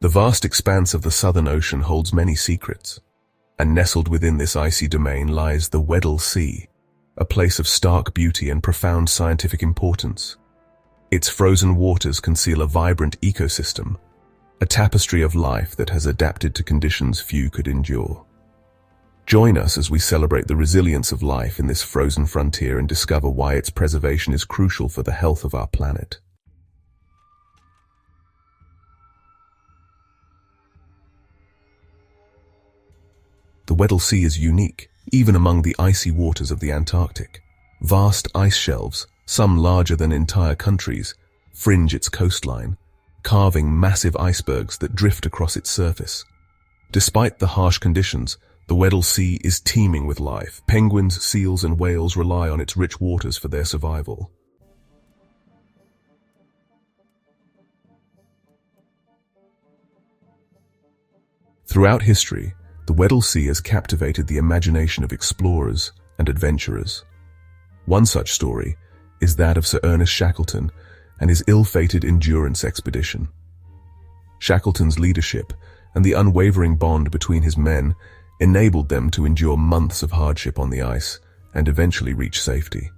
The vast expanse of the Southern Ocean holds many secrets, and nestled within this icy domain lies the Weddell Sea, a place of stark beauty and profound scientific importance. Its frozen waters conceal a vibrant ecosystem, a tapestry of life that has adapted to conditions few could endure. Join us as we celebrate the resilience of life in this frozen frontier and discover why its preservation is crucial for the health of our planet. The Weddell Sea is unique, even among the icy waters of the Antarctic. Vast ice shelves, some larger than entire countries, fringe its coastline, carving massive icebergs that drift across its surface. Despite the harsh conditions, the Weddell Sea is teeming with life. Penguins, seals, and whales rely on its rich waters for their survival. Throughout history, the Weddell Sea has captivated the imagination of explorers and adventurers. One such story is that of Sir Ernest Shackleton and his ill-fated endurance expedition. Shackleton's leadership and the unwavering bond between his men enabled them to endure months of hardship on the ice and eventually reach safety.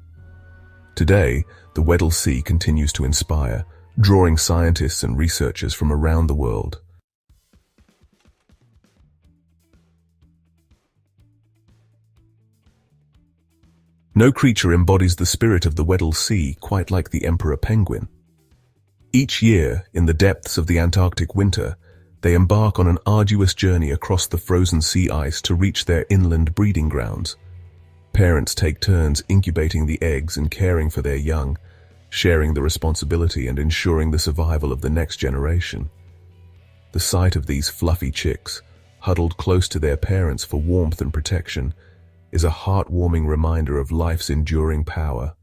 Today, the Weddell Sea continues to inspire, drawing scientists and researchers from around the world. No creature embodies the spirit of the Weddell Sea quite like the emperor penguin. Each year, in the depths of the Antarctic winter, they embark on an arduous journey across the frozen sea ice to reach their inland breeding grounds. Parents take turns incubating the eggs and caring for their young, sharing the responsibility and ensuring the survival of the next generation. The sight of these fluffy chicks, huddled close to their parents for warmth and protection, is a heartwarming reminder of life's enduring power.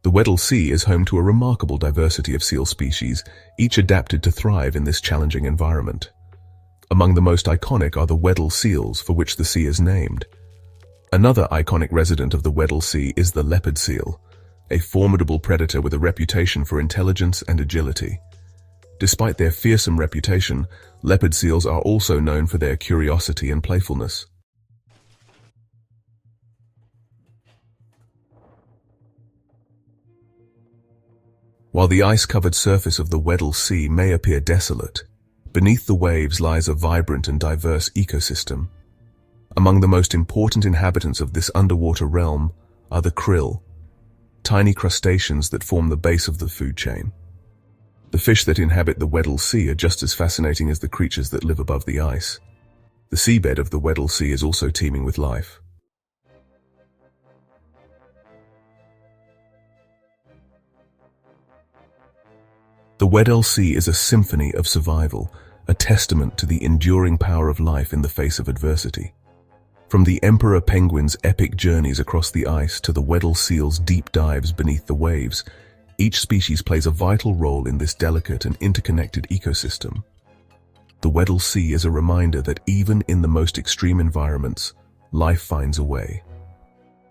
The Weddell Sea is home to a remarkable diversity of seal species, each adapted to thrive in this challenging environment. Among the most iconic are the Weddell seals, for which the sea is named. Another iconic resident of the Weddell Sea is the leopard seal, a formidable predator with a reputation for intelligence and agility. Despite their fearsome reputation, leopard seals are also known for their curiosity and playfulness. While the ice-covered surface of the Weddell Sea may appear desolate, beneath the waves lies a vibrant and diverse ecosystem. Among the most important inhabitants of this underwater realm are the krill, tiny crustaceans that form the base of the food chain. The fish that inhabit the Weddell Sea are just as fascinating as the creatures that live above the ice. The seabed of the Weddell Sea is also teeming with life. The Weddell Sea is a symphony of survival, a testament to the enduring power of life in the face of adversity. From the emperor penguin's epic journeys across the ice to the Weddell seal's deep dives beneath the waves, each species plays a vital role in this delicate and interconnected ecosystem. The Weddell Sea is a reminder that even in the most extreme environments, life finds a way.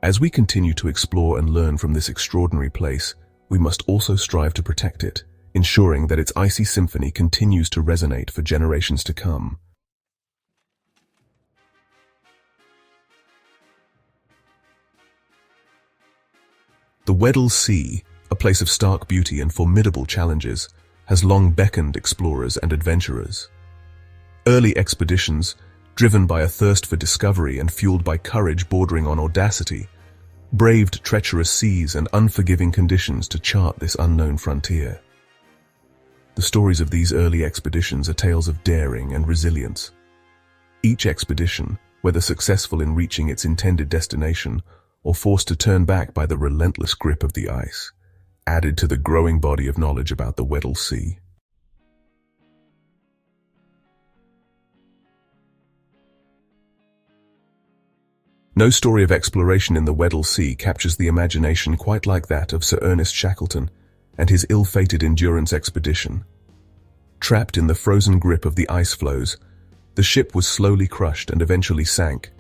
As we continue to explore and learn from this extraordinary place, we must also strive to protect it, ensuring that its icy symphony continues to resonate for generations to come. The Weddell Sea, a place of stark beauty and formidable challenges, has long beckoned explorers and adventurers. Early expeditions, driven by a thirst for discovery and fueled by courage bordering on audacity, braved treacherous seas and unforgiving conditions to chart this unknown frontier. The stories of these early expeditions are tales of daring and resilience. Each expedition, whether successful in reaching its intended destination or forced to turn back by the relentless grip of the ice, added to the growing body of knowledge about the Weddell Sea. No story of exploration in the Weddell Sea captures the imagination quite like that of Sir Ernest Shackleton and his ill-fated endurance expedition. Trapped in the frozen grip of the ice floes, the ship was slowly crushed and eventually sank,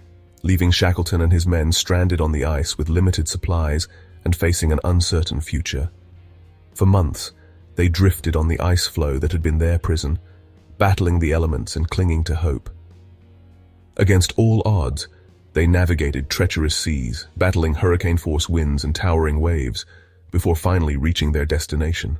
leaving Shackleton and his men stranded on the ice with limited supplies and facing an uncertain future. For months, they drifted on the ice floe that had been their prison, battling the elements and clinging to hope. Against all odds, they navigated treacherous seas, battling hurricane-force winds and towering waves, before finally reaching their destination.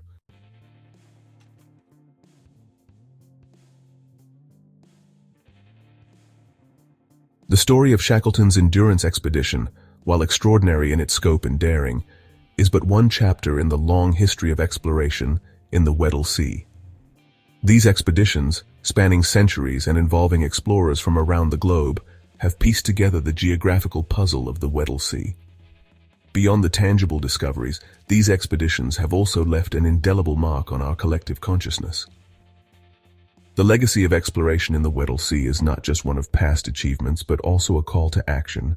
The story of Shackleton's endurance expedition, while extraordinary in its scope and daring, is but one chapter in the long history of exploration in the Weddell Sea. These expeditions, spanning centuries and involving explorers from around the globe, have pieced together the geographical puzzle of the Weddell Sea. Beyond the tangible discoveries, these expeditions have also left an indelible mark on our collective consciousness. The legacy of exploration in the Weddell Sea is not just one of past achievements, but also a call to action.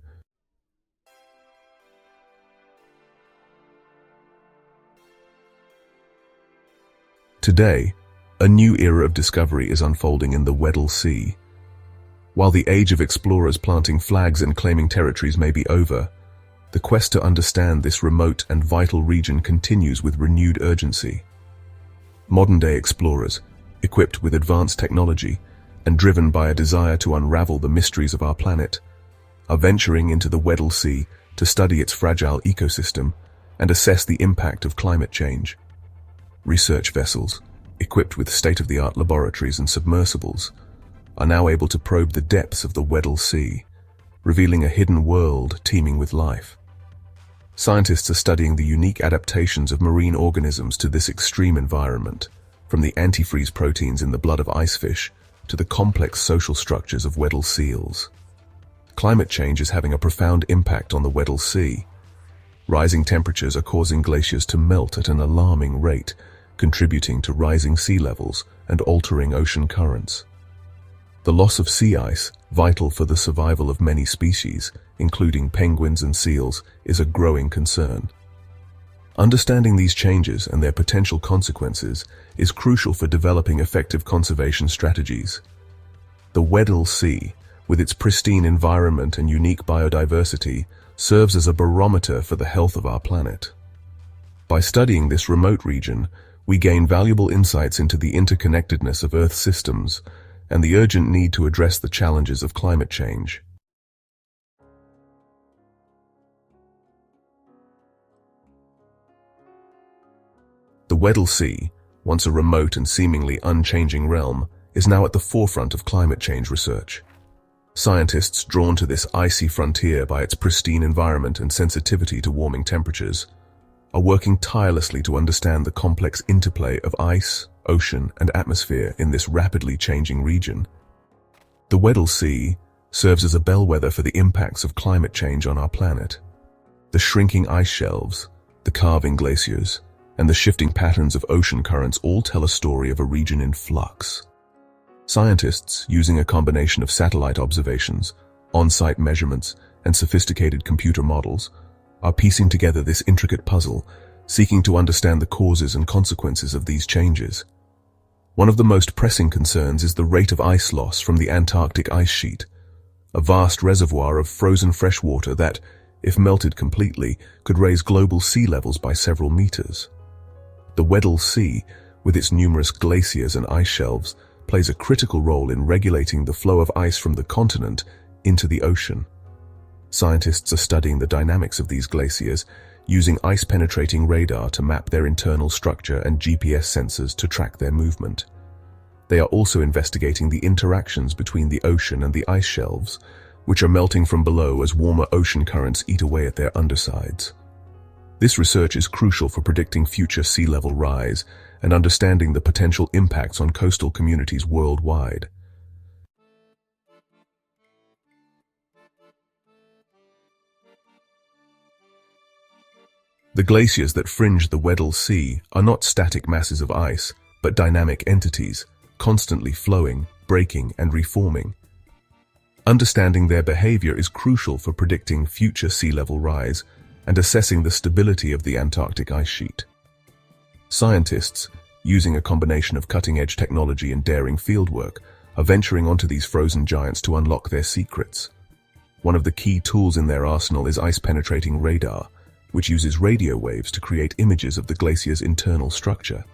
Today, a new era of discovery is unfolding in the Weddell Sea. While the age of explorers planting flags and claiming territories may be over, the quest to understand this remote and vital region continues with renewed urgency. Modern-day explorers, equipped with advanced technology and driven by a desire to unravel the mysteries of our planet, are venturing into the Weddell Sea to study its fragile ecosystem and assess the impact of climate change. Research vessels, equipped with state-of-the-art laboratories and submersibles, are now able to probe the depths of the Weddell Sea, revealing a hidden world teeming with life. Scientists are studying the unique adaptations of marine organisms to this extreme environment, from the antifreeze proteins in the blood of icefish to the complex social structures of Weddell seals. Climate change is having a profound impact on the Weddell Sea. Rising temperatures are causing glaciers to melt at an alarming rate, contributing to rising sea levels and altering ocean currents. The loss of sea ice, vital for the survival of many species, including penguins and seals, is a growing concern. Understanding these changes and their potential consequences is crucial for developing effective conservation strategies. The Weddell Sea, with its pristine environment and unique biodiversity, serves as a barometer for the health of our planet. By studying this remote region, we gain valuable insights into the interconnectedness of Earth's systems and the urgent need to address the challenges of climate change. The Weddell Sea, once a remote and seemingly unchanging realm, is now at the forefront of climate change research. Scientists, drawn to this icy frontier by its pristine environment and sensitivity to warming temperatures, are working tirelessly to understand the complex interplay of ice, ocean, and atmosphere in this rapidly changing region. The Weddell Sea serves as a bellwether for the impacts of climate change on our planet. The shrinking ice shelves, the calving glaciers, and the shifting patterns of ocean currents all tell a story of a region in flux. Scientists, using a combination of satellite observations, on-site measurements, and sophisticated computer models, are piecing together this intricate puzzle, seeking to understand the causes and consequences of these changes. One of the most pressing concerns is the rate of ice loss from the Antarctic ice sheet, a vast reservoir of frozen fresh water that, if melted completely, could raise global sea levels by several meters. The Weddell Sea, with its numerous glaciers and ice shelves, plays a critical role in regulating the flow of ice from the continent into the ocean. Scientists are studying the dynamics of these glaciers, using ice-penetrating radar to map their internal structure and GPS sensors to track their movement. They are also investigating the interactions between the ocean and the ice shelves, which are melting from below as warmer ocean currents eat away at their undersides. This research is crucial for predicting future sea level rise and understanding the potential impacts on coastal communities worldwide. The glaciers that fringe the Weddell Sea are not static masses of ice, but dynamic entities, constantly flowing, breaking, and reforming. Understanding their behavior is crucial for predicting future sea level rise and assessing the stability of the Antarctic ice sheet. Scientists, using a combination of cutting-edge technology and daring fieldwork, are venturing onto these frozen giants to unlock their secrets. One of the key tools in their arsenal is ice-penetrating radar, which uses radio waves to create images of the glacier's internal structure.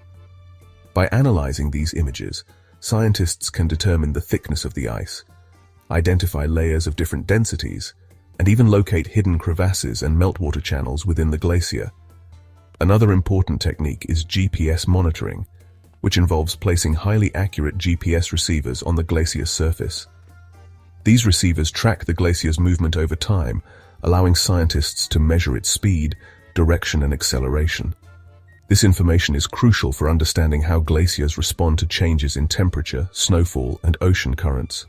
By analyzing these images, scientists can determine the thickness of the ice, identify layers of different densities, and even locate hidden crevasses and meltwater channels within the glacier. Another important technique is GPS monitoring, which involves placing highly accurate GPS receivers on the glacier's surface. These receivers track the glacier's movement over time, allowing scientists to measure its speed, direction, and acceleration. This information is crucial for understanding how glaciers respond to changes in temperature, snowfall, and ocean currents.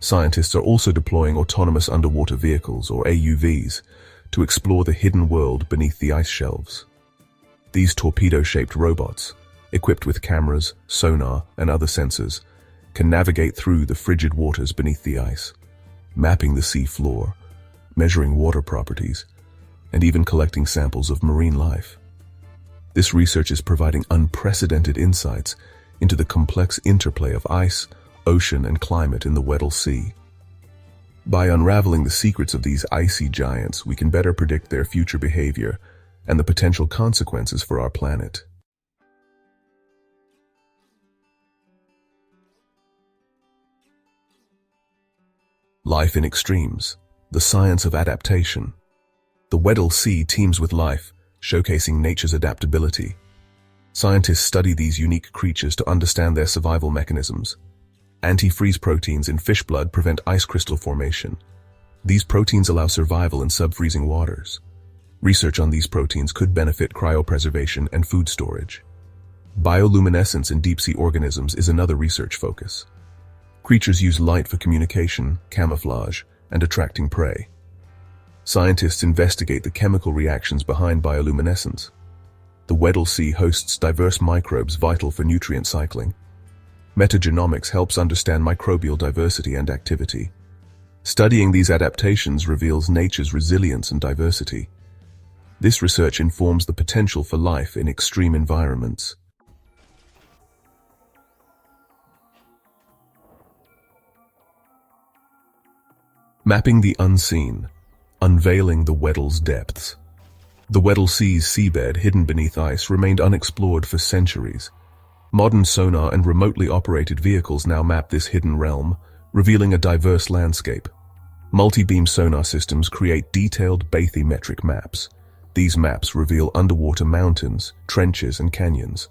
Scientists are also deploying autonomous underwater vehicles, or AUVs, to explore the hidden world beneath the ice shelves. These torpedo-shaped robots, equipped with cameras, sonar, and other sensors, can navigate through the frigid waters beneath the ice, mapping the sea floor, measuring water properties, and even collecting samples of marine life. This research is providing unprecedented insights into the complex interplay of ice, ocean, and climate in the Weddell Sea. By unraveling the secrets of these icy giants, we can better predict their future behavior and the potential consequences for our planet. Life in extremes, the science of adaptation. The Weddell Sea teems with life, showcasing nature's adaptability. Scientists study these unique creatures to understand their survival mechanisms. Antifreeze proteins in fish blood prevent ice crystal formation. These proteins allow survival in sub-freezing waters. Research on these proteins could benefit cryopreservation and food storage. Bioluminescence in deep-sea organisms is another research focus. Creatures use light for communication, camouflage, and attracting prey. Scientists investigate the chemical reactions behind bioluminescence. The Weddell Sea hosts diverse microbes vital for nutrient cycling. Metagenomics helps understand microbial diversity and activity. Studying these adaptations reveals nature's resilience and diversity. This research informs the potential for life in extreme environments. Mapping the unseen, unveiling the Weddell's depths. The Weddell Sea's seabed, hidden beneath ice, remained unexplored for centuries. Modern sonar and remotely operated vehicles now map this hidden realm, revealing a diverse landscape. Multi-beam sonar systems create detailed bathymetric maps. These maps reveal underwater mountains, trenches, and canyons.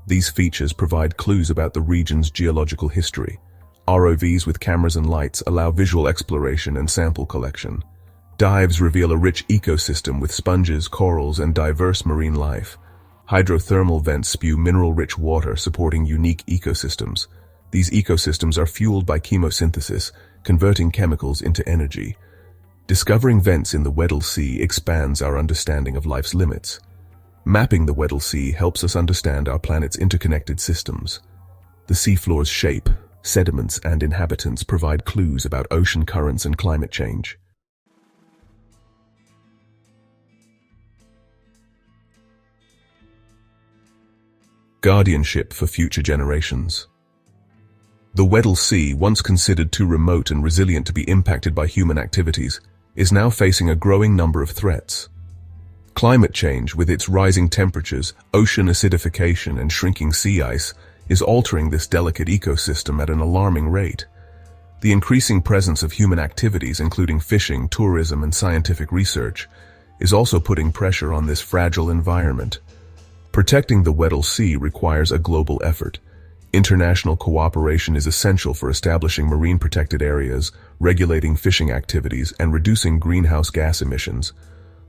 These features provide clues about the region's geological history. ROVs with cameras and lights allow visual exploration and sample collection. Dives reveal a rich ecosystem with sponges, corals, and diverse marine life. Hydrothermal vents spew mineral-rich water, supporting unique ecosystems. These ecosystems are fueled by chemosynthesis, converting chemicals into energy. Discovering vents in the Weddell Sea expands our understanding of life's limits. Mapping the Weddell Sea helps us understand our planet's interconnected systems. The seafloor's shape, sediments, and inhabitants provide clues about ocean currents and climate change. Guardianship for future generations. The Weddell Sea, once considered too remote and resilient to be impacted by human activities, is now facing a growing number of threats. Climate change, with its rising temperatures, ocean acidification, and shrinking sea ice, is altering this delicate ecosystem at an alarming rate. The increasing presence of human activities, including fishing, tourism, and scientific research, is also putting pressure on this fragile environment. Protecting the Weddell Sea requires a global effort. International cooperation is essential for establishing marine protected areas, regulating fishing activities, and reducing greenhouse gas emissions.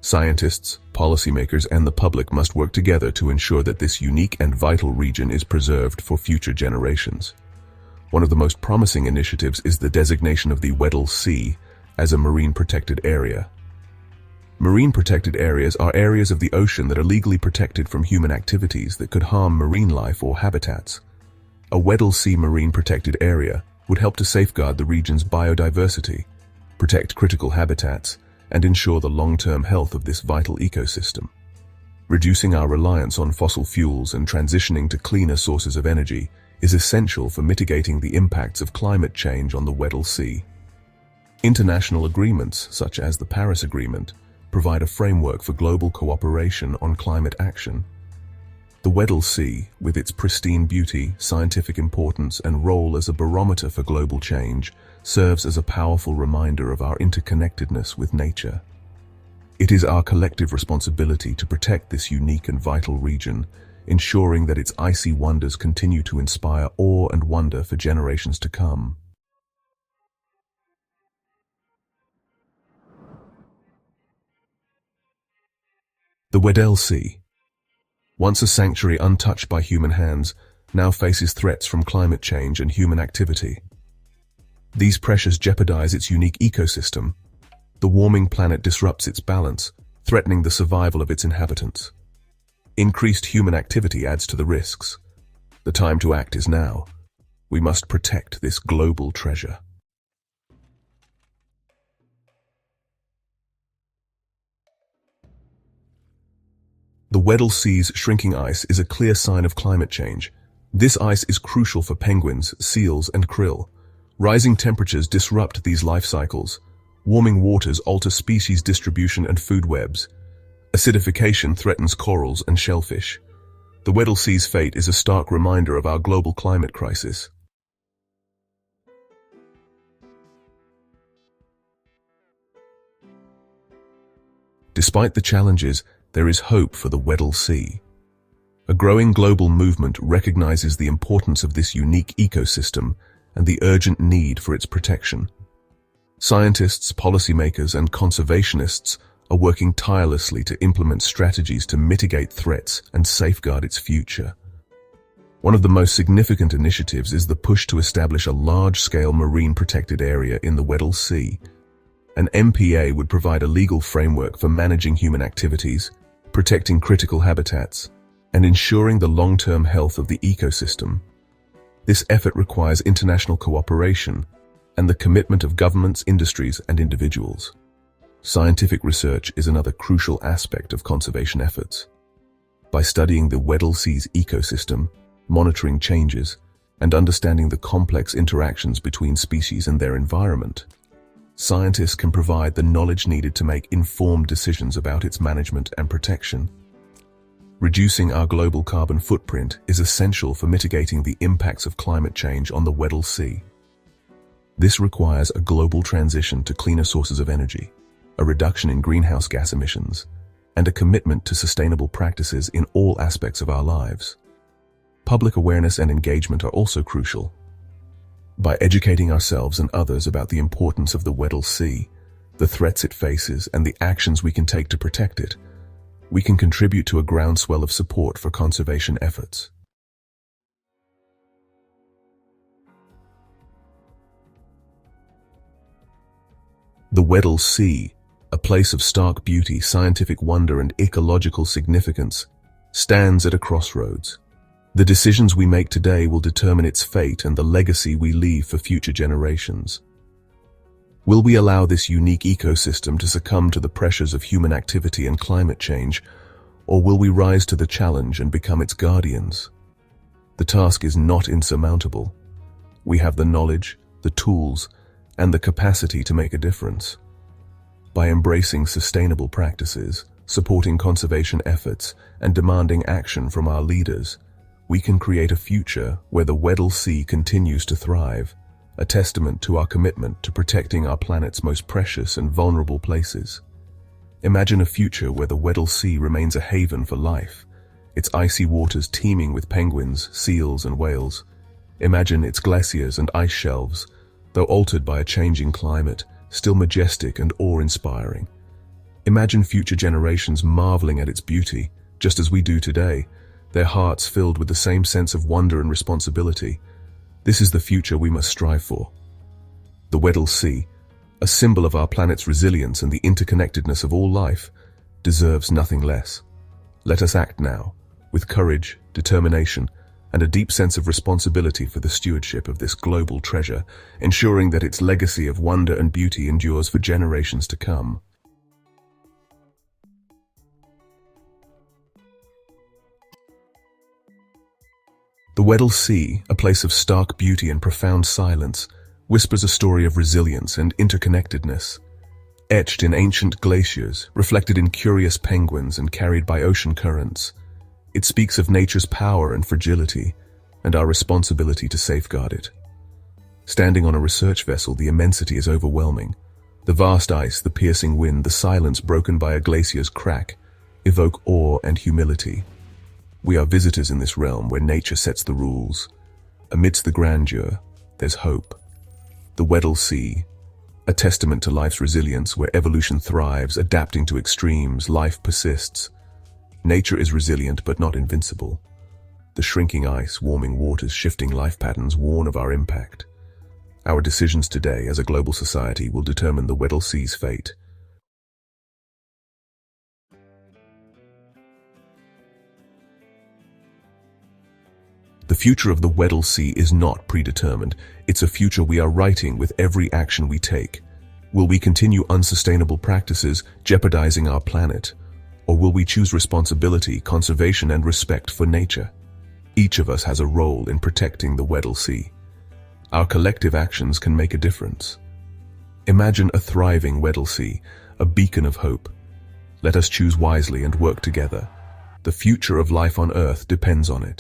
Scientists, policymakers, and the public must work together to ensure that this unique and vital region is preserved for future generations. One of the most promising initiatives is the designation of the Weddell Sea as a marine protected area. Marine protected areas are areas of the ocean that are legally protected from human activities that could harm marine life or habitats. A Weddell Sea marine protected area would help to safeguard the region's biodiversity, protect critical habitats, and ensure the long-term health of this vital ecosystem. Reducing our reliance on fossil fuels and transitioning to cleaner sources of energy is essential for mitigating the impacts of climate change on the Weddell Sea. International agreements, such as the Paris Agreement, provide a framework for global cooperation on climate action. The Weddell Sea, with its pristine beauty, scientific importance, and role as a barometer for global change, serves as a powerful reminder of our interconnectedness with nature. It is our collective responsibility to protect this unique and vital region, ensuring that its icy wonders continue to inspire awe and wonder for generations to come. The Weddell Sea, once a sanctuary untouched by human hands, now faces threats from climate change and human activity. These pressures jeopardize its unique ecosystem. The warming planet disrupts its balance, threatening the survival of its inhabitants. Increased human activity adds to the risks. The time to act is now. We must protect this global treasure. The Weddell Sea's shrinking ice is a clear sign of climate change. This ice is crucial for penguins, seals, and krill. Rising temperatures disrupt these life cycles. Warming waters alter species distribution and food webs. Acidification threatens corals and shellfish. The Weddell Sea's fate is a stark reminder of our global climate crisis. Despite the challenges, there is hope for the Weddell Sea. A growing global movement recognizes the importance of this unique ecosystem and the urgent need for its protection. Scientists, policymakers, and conservationists are working tirelessly to implement strategies to mitigate threats and safeguard its future. One of the most significant initiatives is the push to establish a large-scale marine protected area in the Weddell Sea. An MPA would provide a legal framework for managing human activities, protecting critical habitats, and ensuring the long-term health of the ecosystem. This effort requires international cooperation and the commitment of governments, industries, and individuals. Scientific research is another crucial aspect of conservation efforts. By studying the Weddell Sea's ecosystem, monitoring changes, and understanding the complex interactions between species and their environment, scientists can provide the knowledge needed to make informed decisions about its management and protection. Reducing our global carbon footprint is essential for mitigating the impacts of climate change on the Weddell Sea. This requires a global transition to cleaner sources of energy, a reduction in greenhouse gas emissions, and a commitment to sustainable practices in all aspects of our lives. Public awareness and engagement are also crucial. By educating ourselves and others about the importance of the Weddell Sea, the threats it faces, and the actions we can take to protect it, we can contribute to a groundswell of support for conservation efforts. The Weddell Sea, a place of stark beauty, scientific wonder, and ecological significance, stands at a crossroads. The decisions we make today will determine its fate and the legacy we leave for future generations. Will we allow this unique ecosystem to succumb to the pressures of human activity and climate change, or will we rise to the challenge and become its guardians? The task is not insurmountable. We have the knowledge, the tools, and the capacity to make a difference. By embracing sustainable practices, supporting conservation efforts, and demanding action from our leaders, we can create a future where the Weddell Sea continues to thrive, a testament to our commitment to protecting our planet's most precious and vulnerable places. Imagine a future where the Weddell Sea remains a haven for life, its icy waters teeming with penguins, seals, and whales. Imagine its glaciers and ice shelves, though altered by a changing climate, still majestic and awe-inspiring. Imagine future generations marveling at its beauty, just as we do today, their hearts filled with the same sense of wonder and responsibility. This is the future we must strive for. The Weddell Sea, a symbol of our planet's resilience and the interconnectedness of all life, deserves nothing less. Let us act now, with courage, determination, and a deep sense of responsibility for the stewardship of this global treasure, ensuring that its legacy of wonder and beauty endures for generations to come. The Weddell Sea, a place of stark beauty and profound silence, whispers a story of resilience and interconnectedness. etched in ancient glaciers, reflected in curious penguins and carried by ocean currents. It speaks of nature's power and fragility, and our responsibility to safeguard it. Standing on a research vessel, the immensity is overwhelming. The vast ice, the piercing wind, the silence broken by a glacier's crack evoke awe and humility. We are visitors in this realm where nature sets the rules. Amidst the grandeur, there's hope. The Weddell Sea, a testament to life's resilience where evolution thrives, adapting to extremes, life persists. Nature is resilient but not invincible. The shrinking ice, warming waters, shifting life patterns warn of our impact. Our decisions today as a global society will determine the Weddell Sea's fate. The future of the Weddell Sea is not predetermined. It's a future we are writing with every action we take. Will we continue unsustainable practices, jeopardizing our planet? Or will we choose responsibility, conservation, and respect for nature? Each of us has a role in protecting the Weddell Sea. Our collective actions can make a difference. Imagine a thriving Weddell Sea, a beacon of hope. Let us choose wisely and work together. The future of life on Earth depends on it.